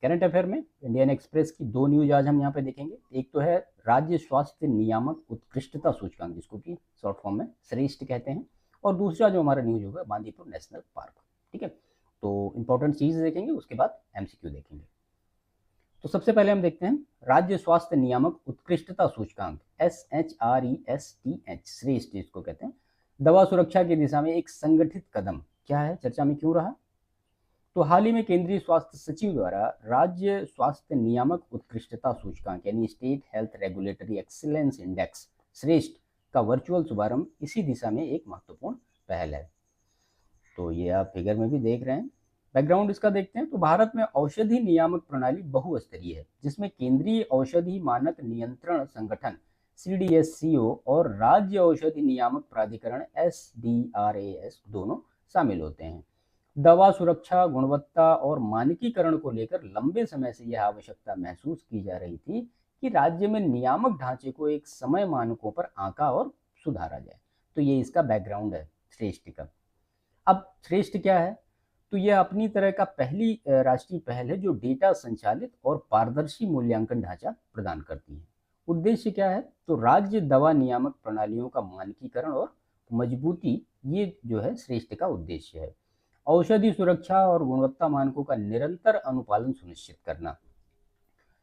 Current affair में Indian express की दो न्यूज आज हम यहाँ पे देखेंगे। एक तो है राज्य स्वास्थ्य नियामक उत्कृष्टता सूचकांक, जिसको कि शॉर्ट फॉर्म में श्रेष्ठ कहते हैं, और दूसरा जो हमारा न्यूज होगा बांदीपुर नेशनल पार्क। ठीक है, तो इंपॉर्टेंट चीज देखेंगे, उसके बाद एमसीक्यू देखेंगे। तो सबसे पहले हम देखते हैं राज्य स्वास्थ्य नियामक उत्कृष्टता सूचकांक SHRESTH, श्रेष्ठ जिसको कहते हैं, दवा सुरक्षा की दिशा में एक संगठित कदम क्या है, चर्चा में क्यों रहा। तो हाल ही में केंद्रीय स्वास्थ्य सचिव द्वारा राज्य स्वास्थ्य नियामक उत्कृष्टता सूचकांक यानी state health regulatory excellence index श्रेष्ठ का वर्चुअल शुभारंभ इसी दिशा में एक महत्वपूर्ण पहल है। तो ये आप फिगर में भी देख रहे हैं। बैकग्राउंड इसका देखते हैं तो भारत में औषधि नियामक प्रणाली बहुस्तरीय है, जिसमें केंद्रीय औषधि मानक नियंत्रण संगठन CDSCO और राज्य औषधि नियामक प्राधिकरण SDRAS दोनों शामिल होते हैं। दवा सुरक्षा, गुणवत्ता और मानकीकरण को लेकर लंबे समय से यह आवश्यकता महसूस की जा रही थी कि राज्य में नियामक ढांचे को एक समय मानकों पर आंका और सुधारा जाए। तो ये इसका बैकग्राउंड है श्रेष्ठ का। अब श्रेष्ठ क्या है, तो यह अपनी तरह का पहली राष्ट्रीय पहल है जो डेटा संचालित और पारदर्शी मूल्यांकन ढांचा प्रदान करती है। उद्देश्य क्या है, तो राज्य दवा नियामक प्रणालियों का मानकीकरण और मजबूती, ये जो है श्रेष्ठ का उद्देश्य है। औषधि सुरक्षा और गुणवत्ता मानकों का निरंतर अनुपालन सुनिश्चित करना।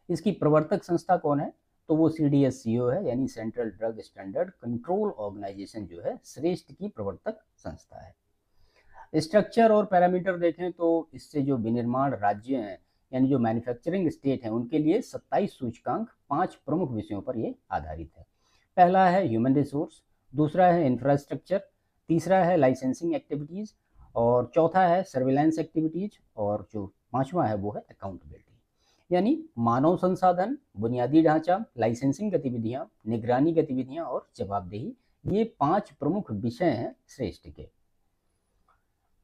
इसकी प्रवर्तक संस्था कौन है, तो वो CDSCO है, यानी central drug standard control organisation जो है श्रेष्ठ की प्रवर्तक संस्था है। स्ट्रक्चर और पैरामीटर देखें तो इससे जो विनिर्माण राज्य हैं यानी जो मैन्युफैक्चरिंग स्टेट हैं उनके लिए 27 सूचकांक 5 प्रमुख विषयों पर ये आधारित है। पहला है ह्यूमन रिसोर्स, दूसरा है इंफ्रास्ट्रक्चर, तीसरा है लाइसेंसिंग एक्टिविटीज़, और चौथा है सर्विलांस एक्टिविटीज, और जो पांचवा है वो है अकाउंटेबिलिटी। यानी मानव संसाधन, बुनियादी ढांचा, लाइसेंसिंग गतिविधियां, निगरानी गतिविधियां और जवाबदेही, ये 5 प्रमुख विषय हैं श्रेष्ठ के।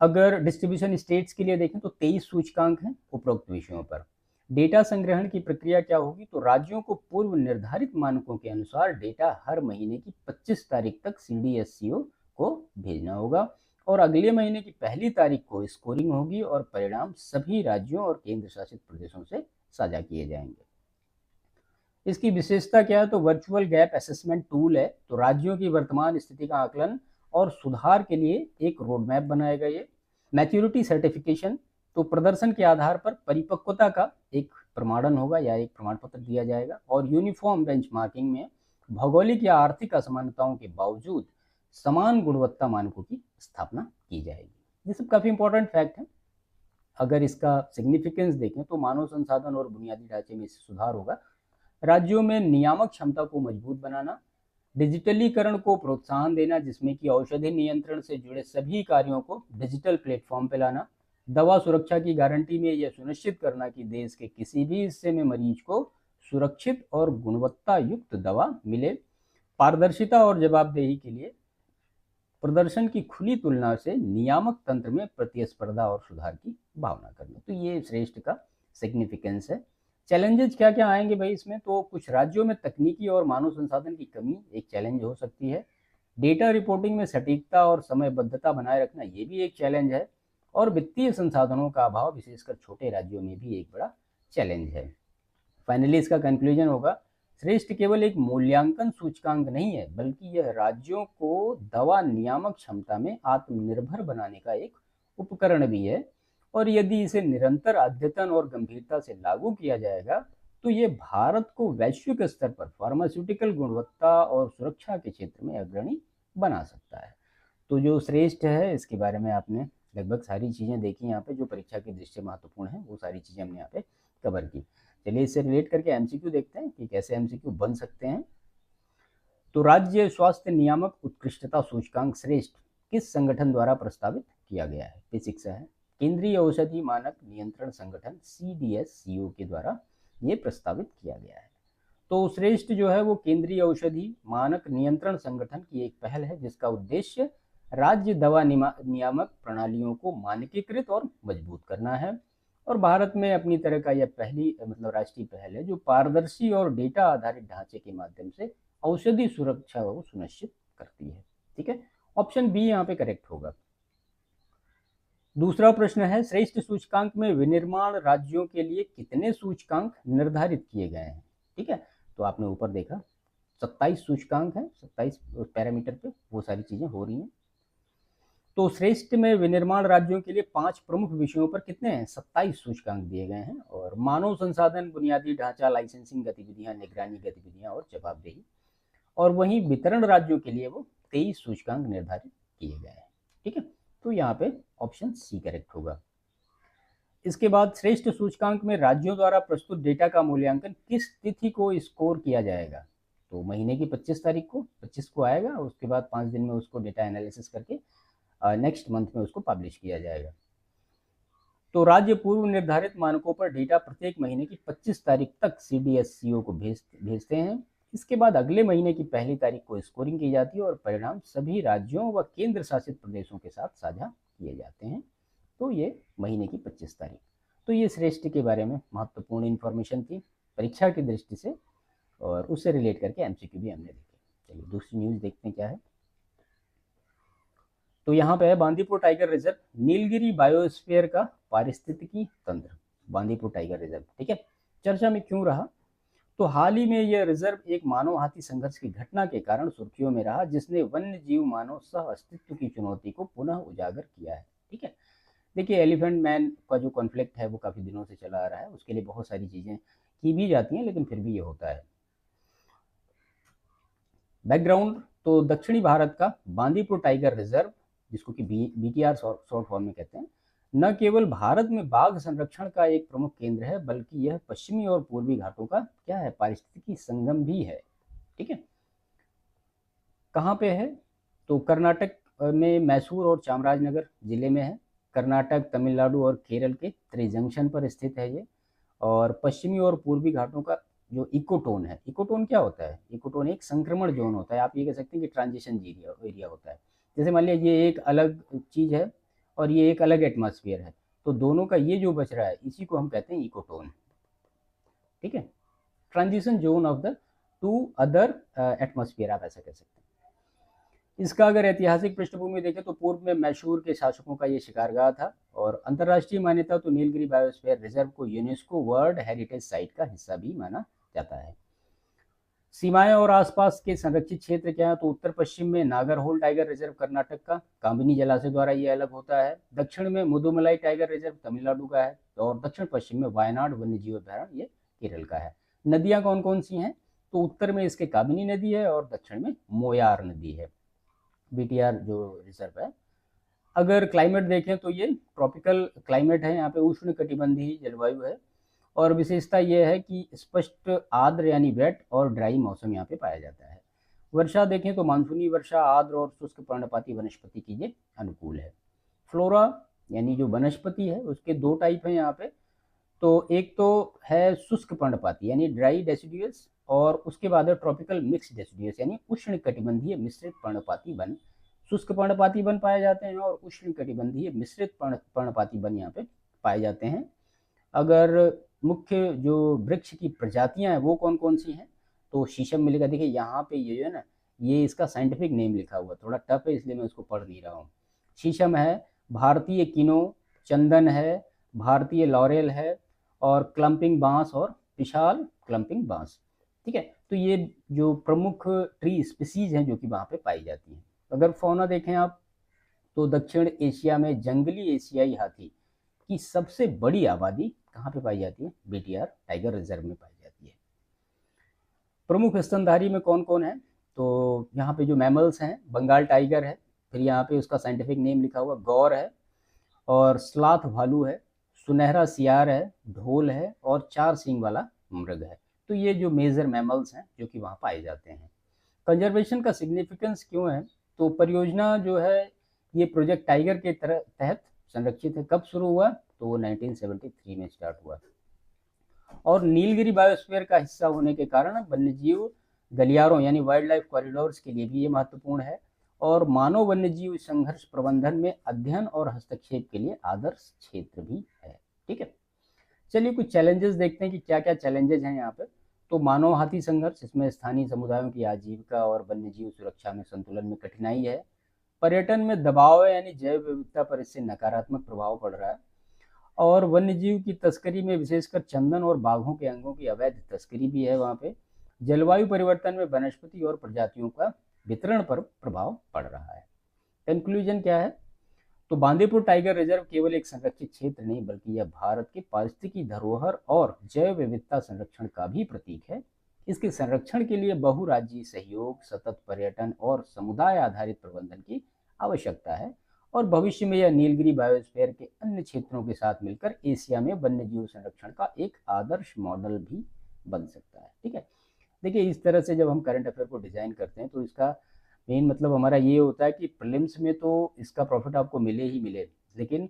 अगर डिस्ट्रीब्यूशन स्टेट्स के लिए देखें तो 23 सूचकांक हैं उपरोक्त विषयों पर। डेटा संग्रहण की प्रक्रिया क्या होगी, तो राज्यों को पूर्व निर्धारित मानकों के अनुसार डेटा हर महीने की 25 तारीख तक CDSCO को भेजना होगा, और अगले महीने की पहली तारीख को स्कोरिंग होगी और परिणाम सभी राज्यों और केंद्र शासित प्रदेशों से साझा किए जाएंगे। इसकी विशेषता क्या है, तो वर्चुअल गैप असेसमेंट टूल है, तो राज्यों की वर्तमान स्थिति का आकलन और सुधार के लिए एक रोड मैप बनाएगा ये। मैच्योरिटी सर्टिफिकेशन, तो प्रदर्शन के आधार पर परिपक्वता का एक प्रमाणन होगा या एक प्रमाण पत्र दिया जाएगा। और यूनिफॉर्म बेंचमार्किंग में भौगोलिक या आर्थिक असमानताओं के बावजूद समान गुणवत्ता मानकों की स्थापना की जाएगी। ये सब काफ़ी इंपॉर्टेंट फैक्ट है। अगर इसका सिग्निफिकेंस देखें तो मानव संसाधन और बुनियादी ढांचे में इससे सुधार होगा, राज्यों में नियामक क्षमता को मजबूत बनाना, डिजिटलीकरण को प्रोत्साहन देना जिसमें कि औषधि नियंत्रण से जुड़े सभी कार्यों को डिजिटल प्लेटफॉर्म पर लाना, दवा सुरक्षा की गारंटी में यह सुनिश्चित करना कि देश के किसी भी हिस्से में मरीज को सुरक्षित और गुणवत्ता युक्त दवा मिले, पारदर्शिता और जवाबदेही के लिए प्रदर्शन की खुली तुलना से नियामक तंत्र में प्रतिस्पर्धा और सुधार की भावना करना। तो ये श्रेष्ठ का सिग्निफिकेंस है। चैलेंजेस क्या क्या आएंगे भाई इसमें, तो कुछ राज्यों में तकनीकी और मानव संसाधन की कमी एक चैलेंज हो सकती है। डेटा रिपोर्टिंग में सटीकता और समयबद्धता बनाए रखना ये भी एक चैलेंज है, और वित्तीय संसाधनों का अभाव विशेषकर छोटे राज्यों में भी एक बड़ा चैलेंज है। फाइनली इसका कंक्लूजन होगा, श्रेष्ठ केवल एक मूल्यांकन सूचकांक नहीं है, बल्कि यह राज्यों को दवा नियामक क्षमता में आत्मनिर्भर बनाने का एक उपकरण भी है, और यदि इसे निरंतर अद्यतन और गंभीरता से लागू किया जाएगा तो ये भारत को वैश्विक स्तर पर फार्मास्यूटिकल गुणवत्ता और सुरक्षा के क्षेत्र में अग्रणी बना सकता है। तो जो श्रेष्ठ है इसके बारे में आपने लगभग सारी चीज़ें देखी यहाँ पे, जो परीक्षा की दृष्टि से महत्वपूर्ण है वो सारी चीज़ें हमने यहाँ पे कवर की। चलिए इससे रिलेट करके एमसीक्यू देखते हैं कि कैसे एमसीक्यू बन सकते हैं। तो राज्य स्वास्थ्य नियामक उत्कृष्टता सूचकांक श्रेष्ठ किस संगठन द्वारा प्रस्तावित किया गया है, बेसिक सा है, केंद्रीय औषधि मानक नियंत्रण संगठन CDSCO के द्वारा ये प्रस्तावित किया गया है। तो श्रेष्ठ जो है वो केंद्रीय औषधि मानक नियंत्रण संगठन की एक पहल है जिसका उद्देश्य राज्य दवा नियामक प्रणालियों को मानकीकृत और मजबूत करना है, और भारत में अपनी तरह का यह पहली राष्ट्रीय पहल है जो पारदर्शी और डेटा आधारित ढांचे के माध्यम से औषधि सुरक्षा को सुनिश्चित करती है। ठीक है, ऑप्शन बी यहाँ पे करेक्ट होगा। दूसरा प्रश्न है, श्रेष्ठ सूचकांक में विनिर्माण राज्यों के लिए कितने सूचकांक निर्धारित किए गए हैं? ठीक है, तो आपने ऊपर देखा 27 सूचकांक हैं, 27 पैरामीटर पे वो सारी चीजें हो रही हैं। तो श्रेष्ठ में विनिर्माण राज्यों के लिए 5 प्रमुख विषयों पर कितने हैं? 27 सूचकांक दिए गए हैं। और मानव संसाधन, बुनियादी ढांचा, लाइसेंसिंग गतिविधियां, निगरानी गतिविधियां और जवाबदेही। और वहीं वितरण राज्यों के लिए वो 23 सूचकांक निर्धारित किए गए हैं। ठीक है, तो यहाँ पे ऑप्शन सी करेक्ट होगा। इसके बाद श्रेष्ठ सूचकांक में राज्यों द्वारा प्रस्तुत डेटा का मूल्यांकन किस तिथि को स्कोर किया जाएगा? तो महीने की 25 तारीख को, 25 को आएगा, उसके बाद 5 दिन में उसको डेटा एनालिसिस करके नेक्स्ट मंथ में उसको पब्लिश किया जाएगा। तो राज्य पूर्व निर्धारित मानकों पर डेटा प्रत्येक महीने की 25 तारीख तक CDSCO को भेजते हैं। इसके बाद अगले महीने की पहली तारीख को स्कोरिंग की जाती है और परिणाम सभी राज्यों व केंद्र शासित प्रदेशों के साथ साझा किए जाते हैं। तो ये महीने की 25 तारीख। तो ये श्रेष्ठ के बारे में महत्वपूर्ण इन्फॉर्मेशन थी परीक्षा की दृष्टि से, और उससे रिलेट करके MCQ भी हमने देखे। चलिए दूसरी न्यूज़ देखते हैं क्या है। तो यहाँ पे है Bandipur tiger reserve, Nilgiri biosphere का पारिस्थितिकी तंत्र, बांदीपुर टाइगर रिजर्व। ठीक है, चर्चा में क्यों रहा? तो हाल ही में यह रिजर्व एक मानव हाथी संघर्ष की घटना के कारण सुर्खियों में रहा, जिसने वन्य जीव मानव सह अस्तित्व की चुनौती को पुनः उजागर किया है। ठीक है, देखिए एलिफेंट मैन का जो कॉन्फ्लिक्ट है वो काफी दिनों से चला आ रहा है, उसके लिए बहुत सारी चीजें की भी जाती हैं, लेकिन फिर भी ये होता है। बैकग्राउंड, तो दक्षिणी भारत का बांदीपुर टाइगर रिजर्व, जिसको कि BTR शॉर्ट फॉर्म में कहते हैं, न केवल भारत में बाघ संरक्षण का एक प्रमुख केंद्र है, बल्कि यह पश्चिमी और पूर्वी घाटों का क्या है, पारिस्थितिकी संगम भी है। ठीक है, कहाँ पे है? तो कर्नाटक में मैसूर और चामराजनगर जिले में है। कर्नाटक, तमिलनाडु और केरल के त्रिजंक्शन पर स्थित है ये। और पश्चिमी और पूर्वी घाटों का जो इकोटोन है, इकोटोन क्या होता है? इकोटोन एक संक्रमण जोन होता है, आप ये कह सकते हैं कि ट्रांजिशन एरिया होता है। जैसे मान लिया ये एक अलग चीज है और ये एक अलग एटमॉस्फेयर है, तो दोनों का ये जो बच रहा है इसी को हम कहते हैं इकोटोन। ठीक है, transition zone of the two other atmosphere, आप ऐसा कह सकते हैं। इसका अगर ऐतिहासिक पृष्ठभूमि देखें तो पूर्व में मैसूर के शासकों का ये शिकारगाह था, और अंतर्राष्ट्रीय मान्यता तो नीलगिरी बायोस्फीयर रिजर्व को यूनेस्को वर्ल्ड हेरिटेज साइट का हिस्सा भी माना जाता है। सीमाएं और आसपास के संरक्षित क्षेत्र क्या है? तो उत्तर पश्चिम में नागरहोल टाइगर रिजर्व कर्नाटक का, काबिनी जलाशय द्वारा ये अलग होता है। दक्षिण में मुदुमलाई टाइगर रिजर्व तमिलनाडु का है, और दक्षिण पश्चिम में वायनाड वन्य जीव अभ्यारण्य ये केरल का है। नदियां कौन कौन सी हैं? तो उत्तर में इसके काबिनी नदी है और दक्षिण में मोयार नदी है, BTR जो रिजर्व है। अगर क्लाइमेट देखें तो ये ट्रॉपिकल क्लाइमेट है, यहाँ पे उष्ण कटिबंधीय जलवायु है, और विशेषता यह है कि स्पष्ट आर्द्र यानी वेट और ड्राई मौसम यहाँ पे पाया जाता है। वर्षा देखें तो मानसूनी वर्षा, आर्द्र और शुष्क पर्णपाती वनस्पति के लिए अनुकूल है। फ्लोरा यानी जो वनस्पति है उसके 2 टाइप हैं यहाँ पे। तो एक तो है शुष्क पर्णपाती यानी ड्राई डेसिडुअस, और उसके बाद है ट्रॉपिकल मिक्स डेसिडुअस यानी उष्ण कटिबंधीय मिश्रित पर्णपाती वन। शुष्क पर्णपाती वन पाए जाते हैं और उष्ण कटिबंधीय मिश्रित पर्णपाती वन यहाँ पे पाए जाते हैं। अगर मुख्य जो वृक्ष की प्रजातियां हैं वो कौन कौन सी हैं? तो शीशम मिलेगा। देखिए यहाँ पे ये जो है ना, ये इसका साइंटिफिक नेम लिखा हुआ, थोड़ा टफ है इसलिए मैं उसको पढ़ नहीं रहा हूँ। शीशम है, भारतीय किनो, चंदन है, भारतीय लॉरेल है, और क्लम्पिंग बांस और विशाल क्लम्पिंग बांस। ठीक है, तो ये जो प्रमुख ट्री स्पीसीज हैं जो कि वहाँ पे पाई जाती हैं। अगर फौना देखें आप तो दक्षिण एशिया में जंगली एशियाई हाथी की सबसे बड़ी आबादी कहाँ पे पाई जाती है? BTR टाइगर रिजर्व में पाई जाती है। प्रमुख स्तनधारी में कौन कौन है? तो यहाँ पे जो मैमल्स हैं, बंगाल टाइगर है, फिर यहाँ पे उसका साइंटिफिक नेम लिखा हुआ गौर है, और स्लाथ भालू है, सुनहरा सियार है, ढोल है, और 4 सींग वाला मृग है। तो ये जो मेजर मैमल्स हैं जो कि वहाँ पाए जाते हैं। कंजर्वेशन का सिग्निफिकेंस क्यों है? तो परियोजना जो है ये प्रोजेक्ट टाइगर के तहत संरक्षित है। कब शुरू हुआ? तो 1973 में स्टार्ट हुआ, और नीलगिरी बायोस्फीयर का हिस्सा होने के कारण वन्यजीव गलियारों यानी वाइल्ड लाइफ कॉरिडोर्स के लिए भी ये महत्वपूर्ण है, और मानव वन्यजीव संघर्ष प्रबंधन में अध्ययन और हस्तक्षेप के लिए आदर्श क्षेत्र भी है। ठीक है, चलिए कुछ चैलेंजेस देखते हैं कि क्या क्या चैलेंजेस हैं यहाँ पे। तो मानव हाथी संघर्ष, इसमें स्थानीय समुदायों की आजीविका और वन्यजीव सुरक्षा में संतुलन में कठिनाई है। पर्यटन में दबाव है, यानी जैव विविधता पर इससे नकारात्मक प्रभाव पड़ रहा है। और वन्यजीव की तस्करी में विशेषकर चंदन और बाघों के अंगों की अवैध तस्करी भी है वहाँ पे। जलवायु परिवर्तन में वनस्पति और प्रजातियों का वितरण पर प्रभाव पड़ रहा है। कंक्लूजन क्या है? तो बांदीपुर टाइगर रिजर्व केवल एक संरक्षित क्षेत्र नहीं, बल्कि यह भारत के पारिस्थितिकी धरोहर और जैव विविधता संरक्षण का भी प्रतीक है। इसके संरक्षण के लिए बहुराज्यीय सहयोग, सतत पर्यटन और समुदाय आधारित प्रबंधन की आवश्यकता है। और भविष्य में यह नीलगिरी बायोस्फीयर के अन्य क्षेत्रों के साथ मिलकर एशिया में वन्यजीव संरक्षण का एक आदर्श मॉडल भी बन सकता है। ठीक है, देखिए इस तरह से जब हम करंट अफेयर को डिजाइन करते हैं तो इसका मेन मतलब हमारा ये होता है कि प्रीलिम्स में तो इसका प्रॉफिट आपको मिले ही मिले, लेकिन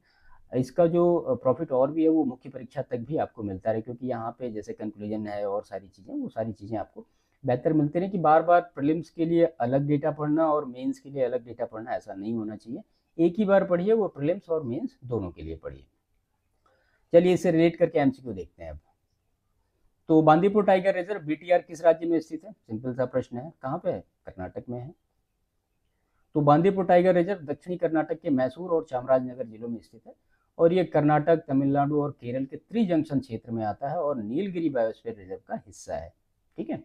इसका जो प्रॉफिट और भी है वो मुख्य परीक्षा तक भी आपको मिलता रहे, क्योंकि यहाँ पे जैसे कंक्लूजन है और सारी चीज़ें, वो सारी चीज़ें आपको बेहतर मिलते रहे कि बार बार प्रीलिम्स के लिए अलग डेटा पढ़ना और मेंस के लिए अलग डेटा पढ़ना, ऐसा नहीं होना चाहिए। एक ही बार पढ़िए, वो प्रीलिम्स और मेंस दोनों के लिए पढ़िए। चलिए इससे रिलेट करके एमसीक्यू देखते हैं अब। तो बांदीपुर टाइगर रिजर्व बीटीआर किस राज्य में स्थित है? सिंपल सा प्रश्न है, कहाँ पे है? कर्नाटक में है। तो बांदीपुर टाइगर रिजर्व दक्षिणी कर्नाटक के मैसूर और चामराजनगर जिलों में स्थित है और ये कर्नाटक, तमिलनाडु और केरल के त्रिजंक्शन क्षेत्र में आता है और नीलगिरी बायोस्फीयर रिजर्व का हिस्सा है। ठीक है,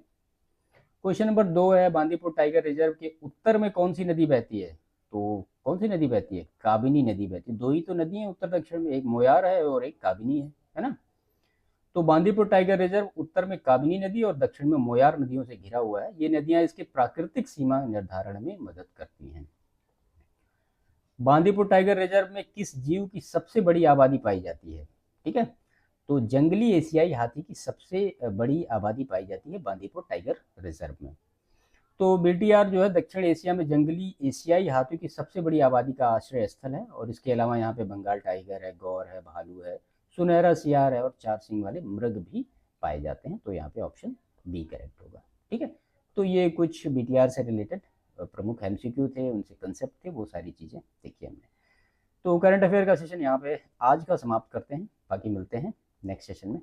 क्वेश्चन नंबर 2 है, बांदीपुर टाइगर रिजर्व के उत्तर में कौन सी नदी बहती है? तो कौन सी नदी बहती है? काबिनी नदी बहती है। दो ही तो नदी है उत्तर दक्षिण में, एक मोयार है और एक काबिनी है ना। तो बांदीपुर टाइगर रिजर्व उत्तर में काबिनी नदी और दक्षिण में मोयार नदियों से घिरा हुआ है। ये नदियां इसके प्राकृतिक सीमा निर्धारण में मदद करती हैं। बांदीपुर टाइगर रिजर्व में किस जीव की सबसे बड़ी आबादी पाई जाती है? ठीक है, तो जंगली एशियाई हाथी की सबसे बड़ी आबादी पाई जाती है बांदीपुर टाइगर रिजर्व में। तो बीटीआर जो है दक्षिण एशिया में जंगली एशियाई हाथियों की सबसे बड़ी आबादी का आश्रय स्थल है और इसके अलावा यहाँ पे बंगाल टाइगर है, गौर है, भालू है, सुनहरा सियार है और 4 सींग वाले मृग भी पाए जाते हैं। तो यहाँ पे ऑप्शन बी करेक्ट होगा। ठीक है, तो ये कुछ बीटीआर से रिलेटेड प्रमुख एमसीक्यू थे, उनसे कंसेप्ट थे, वो सारी चीज़ें देखी हमने। तो करंट अफेयर का सेशन यहाँ पे आज का समाप्त करते हैं, बाकी मिलते हैं नेक्स्ट सेशन में।